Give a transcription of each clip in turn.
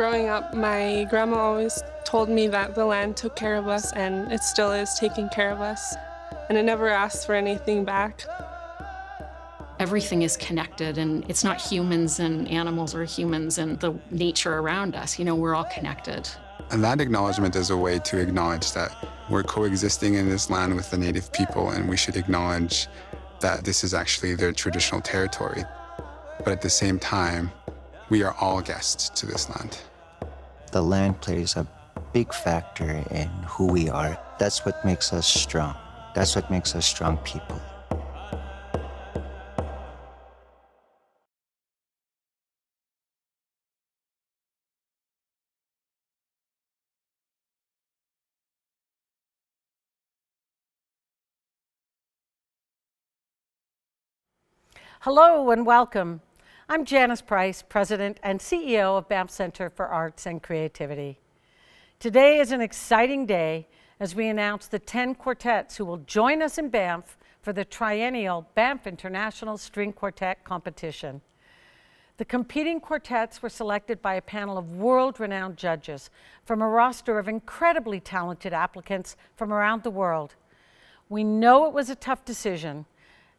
Growing up, my grandma always told me that the land took care of us, and it still is taking care of us, and it never asks for anything back. Everything is connected, and it's not humans and animals or humans and the nature around us. We're all connected. And that acknowledgement is a way to acknowledge that we're coexisting in this land with the native people, and we should acknowledge that this is actually their traditional territory. But at the same time, we are all guests to this land. The land plays a big factor in who we are. That's what makes us strong. That's what makes us strong people. Hello and welcome. I'm Janice Price, President and CEO of Banff Centre for Arts and Creativity. Today is an exciting day as we announce the 10 quartets who will join us in Banff for the triennial Banff International String Quartet competition. The competing quartets were selected by a panel of world-renowned judges from a roster of incredibly talented applicants from around the world. We know it was a tough decision,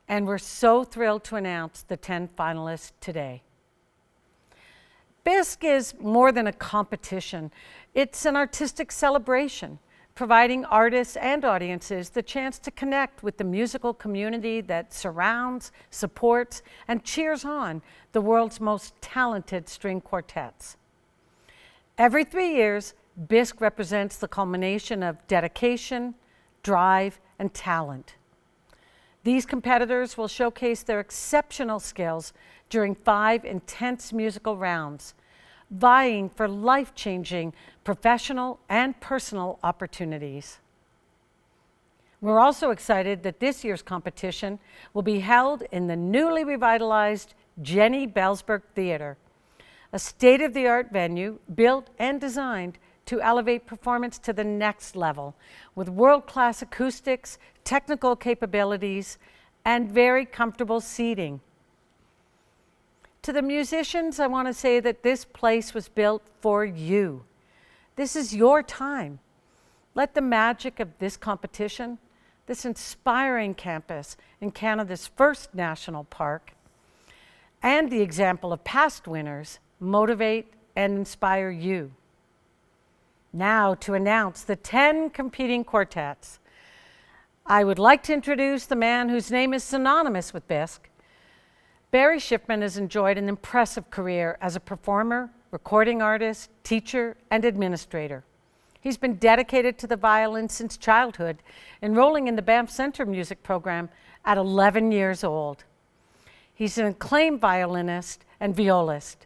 and we're so thrilled to announce the 10 finalists today. BISQ is more than a competition. It's an artistic celebration, providing artists and audiences the chance to connect with the musical community that surrounds, supports, and cheers on the world's most talented string quartets. Every 3 years, BISQ represents the culmination of dedication, drive, and talent. These competitors will showcase their exceptional skills during 5 intense musical rounds, vying for life-changing professional and personal opportunities. We're also excited that this year's competition will be held in the newly revitalized Jenny Belsberg Theatre, a state-of-the-art venue built and designed to elevate performance to the next level with world-class acoustics, technical capabilities, and very comfortable seating. To the musicians, I want to say that this place was built for you. This is your time. Let the magic of this competition, this inspiring campus in Canada's first national park, and the example of past winners motivate and inspire you. Now to announce the 10 competing quartets, I would like to introduce the man whose name is synonymous with BISQ. Barry Shiffman has enjoyed an impressive career as a performer, recording artist, teacher, and administrator. He's been dedicated to the violin since childhood, enrolling in the Banff Centre music program at 11 years old. He's an acclaimed violinist and violist.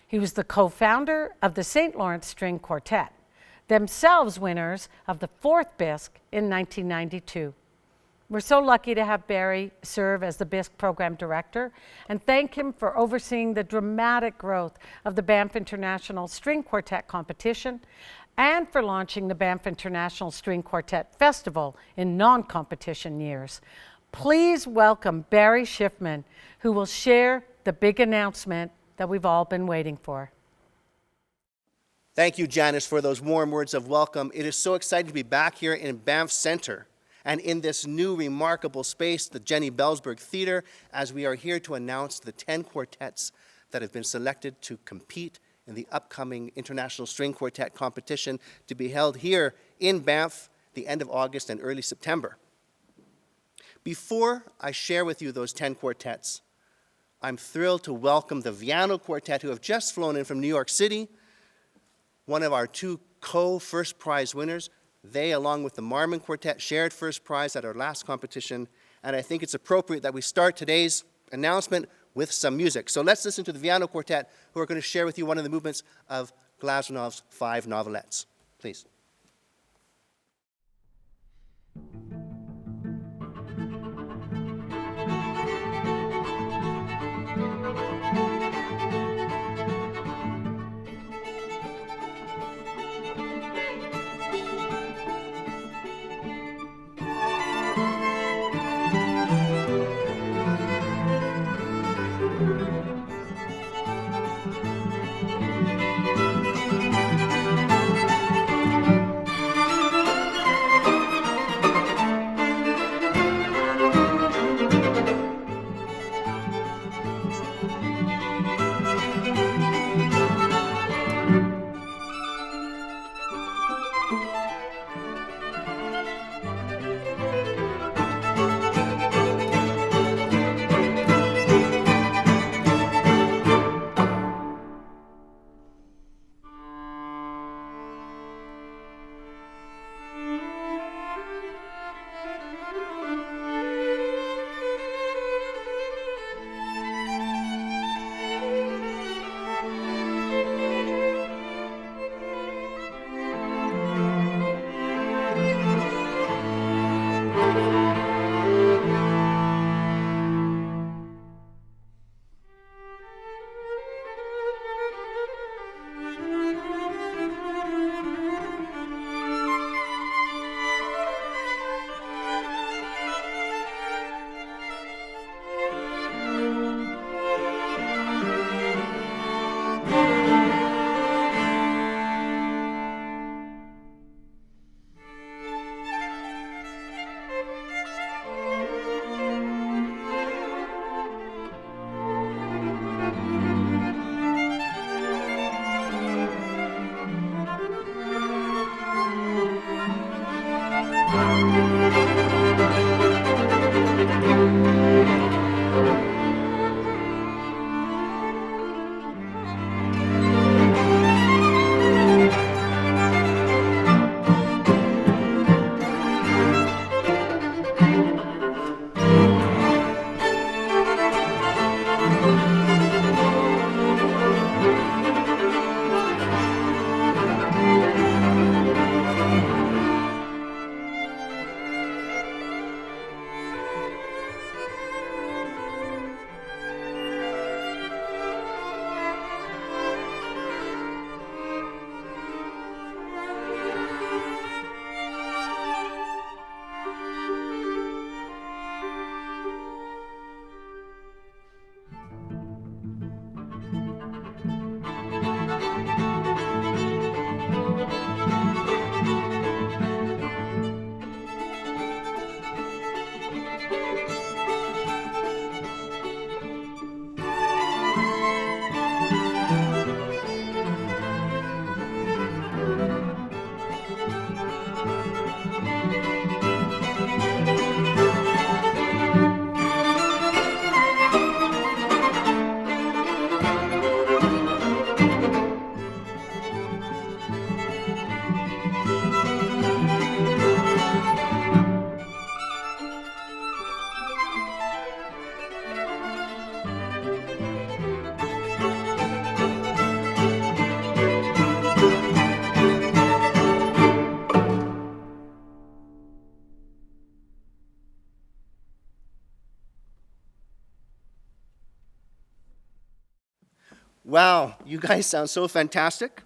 He was the co-founder of the St. Lawrence String Quartet, themselves winners of the 4th BISQ in 1992. We're so lucky to have Barry serve as the BISQ program director and thank him for overseeing the dramatic growth of the Banff International String Quartet competition and for launching the Banff International String Quartet Festival in non-competition years. Please welcome Barry Shiffman, who will share the big announcement that we've all been waiting for. Thank you, Janice, for those warm words of welcome. It is so exciting to be back here in Banff Centre and in this new remarkable space, the Jenny Belsberg Theatre, as we are here to announce the 10 quartets that have been selected to compete in the upcoming International String Quartet competition to be held here in Banff the end of August and early September. Before I share with you those 10 quartets, I'm thrilled to welcome the Viano Quartet, who have just flown in from New York City, one of our 2 co-first prize winners. They, along with the Marmon Quartet, shared first prize at our last competition, and I think it's appropriate that we start today's announcement with some music. So let's listen to the Viano Quartet, who are going to share with you one of the movements of Glasonov's 5 novelettes. Please. Wow, you guys sound so fantastic.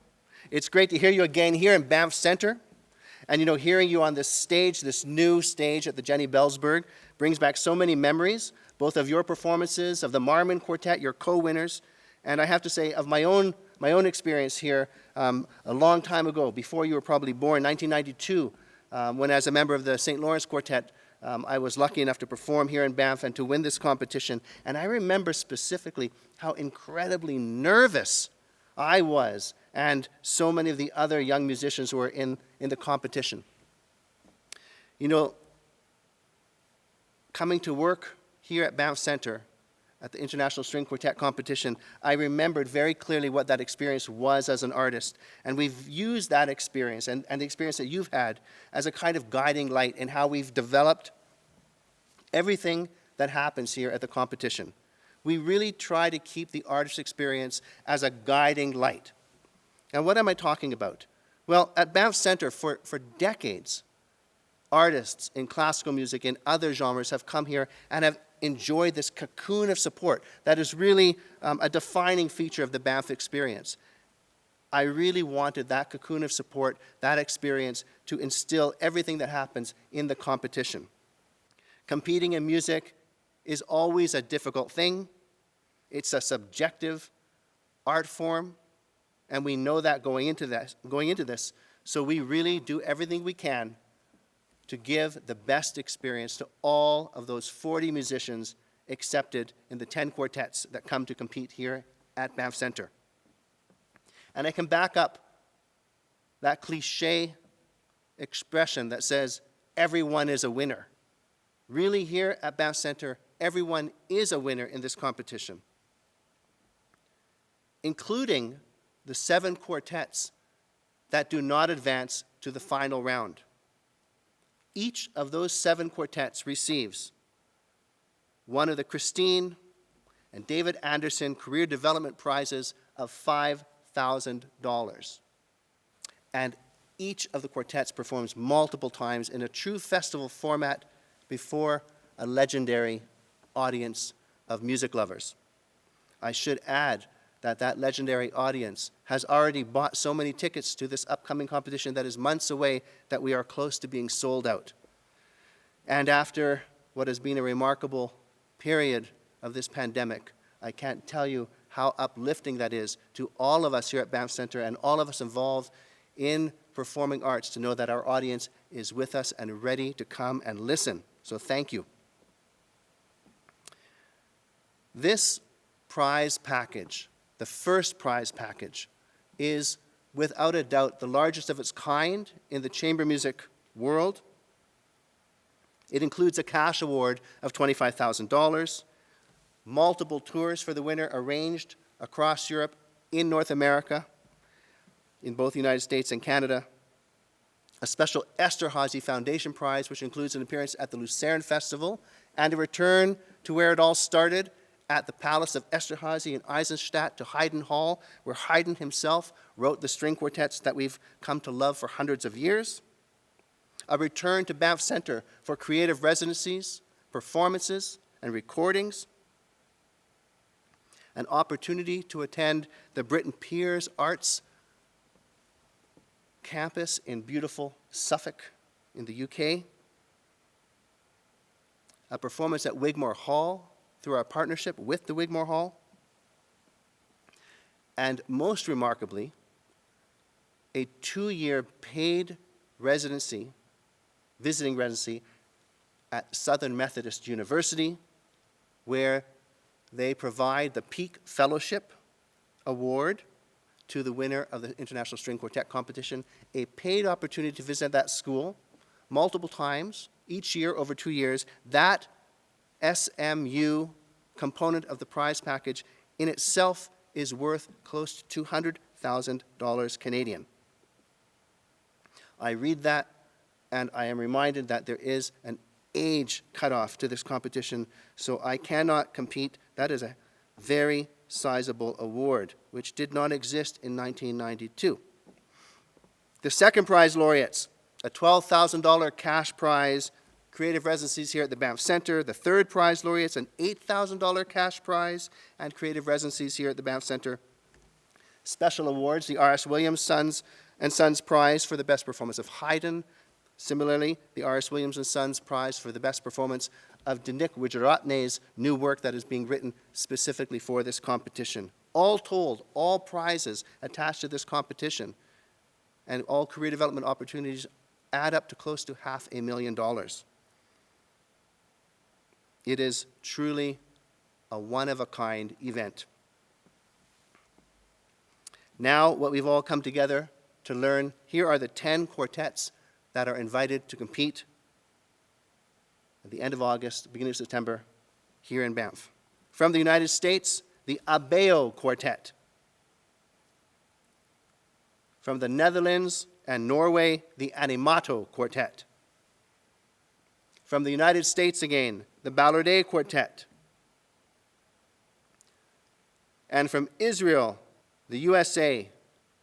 It's great to hear you again here in Banff Centre. And hearing you on this stage, this new stage at the Jenny Bellsberg, brings back so many memories, both of your performances, of the Marmon Quartet, your co-winners, and I have to say of my own experience here a long time ago, before you were probably born, 1992, when as a member of the St. Lawrence Quartet, I was lucky enough to perform here in Banff and to win this competition. And I remember specifically how incredibly nervous I was and so many of the other young musicians who were in the competition. Coming to work here at Banff Centre at the International String Quartet competition, I remembered very clearly what that experience was as an artist. And we've used that experience and the experience that you've had as a kind of guiding light in how we've developed everything that happens here at the competition. We really try to keep the artist experience as a guiding light. And what am I talking about? Well, at Banff Centre for decades, artists in classical music and other genres have come here and have enjoyed this cocoon of support that is really a defining feature of the Banff experience. I really wanted that cocoon of support, that experience, to instill everything that happens in the competition. Competing in music is always a difficult thing. It's a subjective art form, and we know that going into this. So we really do everything we can to give the best experience to all of those 40 musicians accepted in the 10 quartets that come to compete here at Banff Centre. And I can back up that cliche expression that says everyone is a winner. Really, here at Banff Centre, everyone is a winner in this competition, including the 7 quartets that do not advance to the final round. Each of those 7 quartets receives one of the Christine and David Anderson Career Development Prizes of $5,000. And each of the quartets performs multiple times in a true festival format before a legendary audience of music lovers. I should add that that legendary audience has already bought so many tickets to this upcoming competition that is months away that we are close to being sold out. And after what has been a remarkable period of this pandemic, I can't tell you how uplifting that is to all of us here at Banff Centre and all of us involved in performing arts to know that our audience is with us and ready to come and listen. So thank you. This prize package, the first prize package, is without a doubt the largest of its kind in the chamber music world. It includes a cash award of $25,000, multiple tours for the winner arranged across Europe, in North America, in both the United States and Canada, a special Esterhazy Foundation Prize, which includes an appearance at the Lucerne Festival, and a return to where it all started, at the Palace of Esterhazy in Eisenstadt, to Haydn Hall, where Haydn himself wrote the string quartets that we've come to love for hundreds of years. A return to Banff Centre for creative residencies, performances, and recordings. An opportunity to attend the Britton Peers Arts campus in beautiful Suffolk in the UK. A performance at Wigmore Hall through our partnership with the Wigmore Hall. And most remarkably, a 2-year paid residency, visiting residency at Southern Methodist University, where they provide the Peak Fellowship Award to the winner of the International String Quartet Competition, a paid opportunity to visit that school multiple times, each year over 2 years. That SMU component of the prize package in itself is worth close to $200,000 Canadian. I read that and I am reminded that there is an age cutoff to this competition, so I cannot compete. That is a very sizable award, which did not exist in 1992. The second prize laureates, a $12,000 cash prize, creative residencies here at the Banff Centre. The third prize laureates, an $8,000 cash prize, and creative residencies here at the Banff Centre. Special awards, the R.S. Williams Sons and Sons Prize for the best performance of Haydn. Similarly, the R.S. Williams and Sons Prize for the best performance of Denik Wijeratne's new work that is being written specifically for this competition. All told, all prizes attached to this competition and all career development opportunities add up to close to $500,000. It is truly a one-of-a-kind event. Now, what we've all come together to learn, here are the 10 quartets that are invited to compete at the end of August, beginning of September, here in Banff. From the United States, the Abeo Quartet. From the Netherlands and Norway, the Animato Quartet. From the United States again, the Ballardet Quartet. And from Israel, the USA,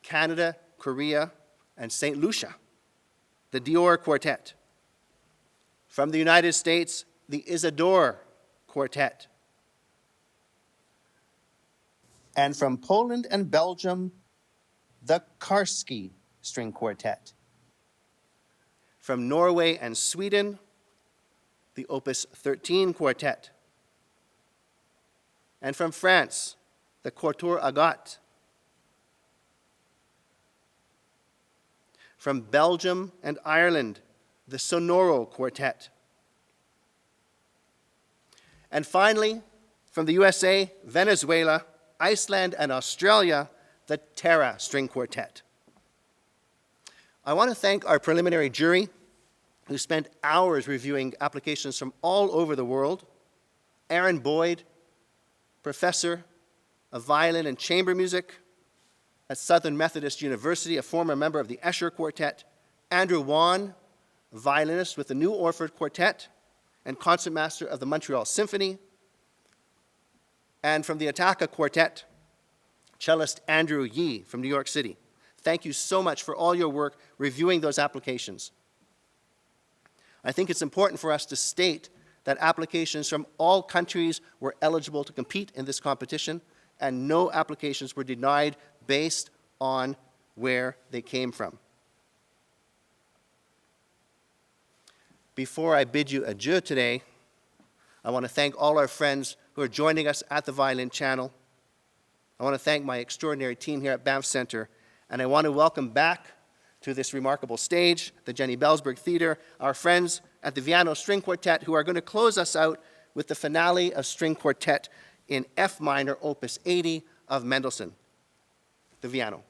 Canada, Korea, and St. Lucia, the Dior Quartet. From the United States, the Isidore Quartet. And from Poland and Belgium, the Karski String Quartet. From Norway and Sweden, the Opus 13 Quartet. And from France, the Quartour Agat. From Belgium and Ireland, the Sonoro Quartet. And finally, from the USA, Venezuela, Iceland, and Australia, the Terra String Quartet. I want to thank our preliminary jury, who spent hours reviewing applications from all over the world. Aaron Boyd, professor of violin and chamber music at Southern Methodist University, a former member of the Escher Quartet. Andrew Wan, violinist with the New Orford Quartet and concertmaster of the Montreal Symphony. And from the Ataka Quartet, cellist Andrew Yee from New York City. Thank you so much for all your work reviewing those applications. I think it's important for us to state that applications from all countries were eligible to compete in this competition, and no applications were denied based on where they came from. Before I bid you adieu today, I want to thank all our friends who are joining us at the Violin Channel. I want to thank my extraordinary team here at Banff Centre, and I want to welcome back to this remarkable stage, the Jenny Belsberg Theatre, our friends at the Viano String Quartet, who are going to close us out with the finale of String Quartet in F minor, Opus 80 of Mendelssohn, the Viano.